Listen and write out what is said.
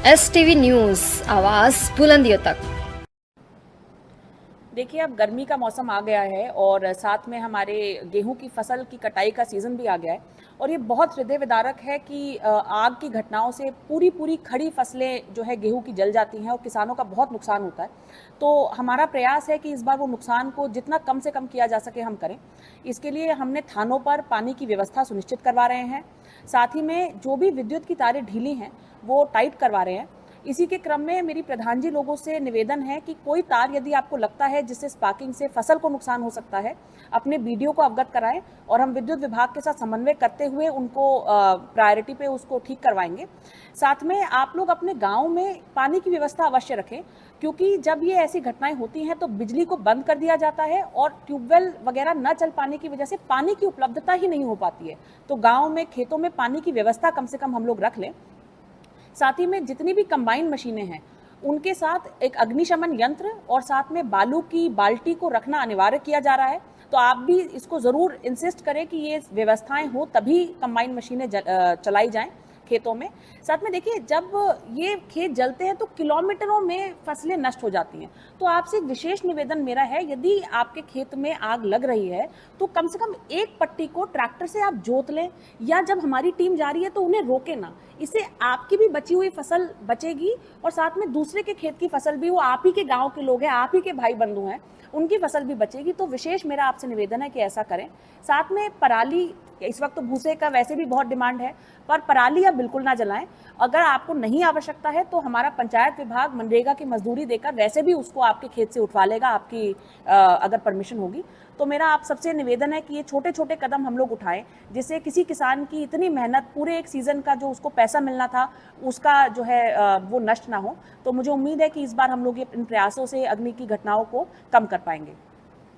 STV news आवाज़ बुलंदियों तक। देखिए, अब गर्मी का मौसम आ गया है और साथ में हमारे गेहूं की फसल की कटाई का सीज़न भी आ गया है और ये बहुत हृदय विदारक है कि आग की घटनाओं से पूरी पूरी खड़ी फसलें जो है गेहूं की जल जाती हैं और किसानों का बहुत नुकसान होता है। तो हमारा प्रयास है कि इस बार वो नुकसान को जितना कम से कम किया जा सके हम करें। इसके लिए हमने थानों पर पानी की व्यवस्था सुनिश्चित करवा रहे हैं। साथ ही में जो भी विद्युत की तारें ढीली हैं वो टाइट करवा रहे हैं। इसी के क्रम में मेरी प्रधान जी लोगों से निवेदन है कि कोई तार यदि आपको लगता है जिससे स्पार्किंग से फसल को नुकसान हो सकता है, अपने बीडीओ को अवगत कराएं और हम विद्युत विभाग के साथ समन्वय करते हुए उनको प्रायोरिटी पे उसको ठीक करवाएंगे। साथ में आप लोग अपने गांव में पानी की व्यवस्था अवश्य रखें, क्योंकि जब ये ऐसी घटनाएं होती हैं तो बिजली को बंद कर दिया जाता है और ट्यूबवेल वगैरह न चल पाने की वजह से पानी की उपलब्धता ही नहीं हो पाती है। तो गाँव में खेतों में पानी की व्यवस्था कम से कम हम लोग रख लें। साथ ही में जितनी भी कंबाइन मशीनें हैं उनके साथ एक अग्निशमन यंत्र और साथ में बालू की बाल्टी को रखना अनिवार्य किया जा रहा है। तो आप भी इसको ज़रूर इंसिस्ट करें कि ये व्यवस्थाएं हो तभी कंबाइन मशीनें चलाई जाएं खेतों में। साथ में देखिए, जब ये खेत जलते हैं तो किलोमीटरों में फसलें नष्ट हो जाती हैं। तो आपसे एक विशेष निवेदन मेरा है, यदि आपके खेत में आग लग रही है तो कम से कम एक पट्टी को ट्रैक्टर से आप जोत लें, या जब हमारी टीम जा रही है तो उन्हें रोके ना। इससे आपकी भी बची हुई फसल बचेगी और साथ में दूसरे के खेत की फसल भी, वो आप ही के गांव के लोग हैं, आप ही के भाई बंधु हैं, उनकी फसल भी बचेगी। तो विशेष मेरा आपसे निवेदन है कि ऐसा करें। साथ में पराली, इस वक्त तो भूसे का वैसे भी बहुत डिमांड है, पर पराली अब बिल्कुल ना जलाएं। अगर आपको नहीं आवश्यकता है तो हमारा पंचायत विभाग मनरेगा की मजदूरी देकर वैसे भी उसको आपके खेत से उठवा लेगा, आपकी अगर परमिशन होगी। तो मेरा आप सबसे निवेदन है कि ये छोटे छोटे कदम हम लोग उठाएं, जिससे किसी किसान की इतनी मेहनत, पूरे एक सीजन का जो उसको पैसा मिलना था उसका जो है वो नष्ट ना हो। तो मुझे उम्मीद है कि इस बार हम लोग इन प्रयासों से अग्नि की घटनाओं को कम कर पाएंगे।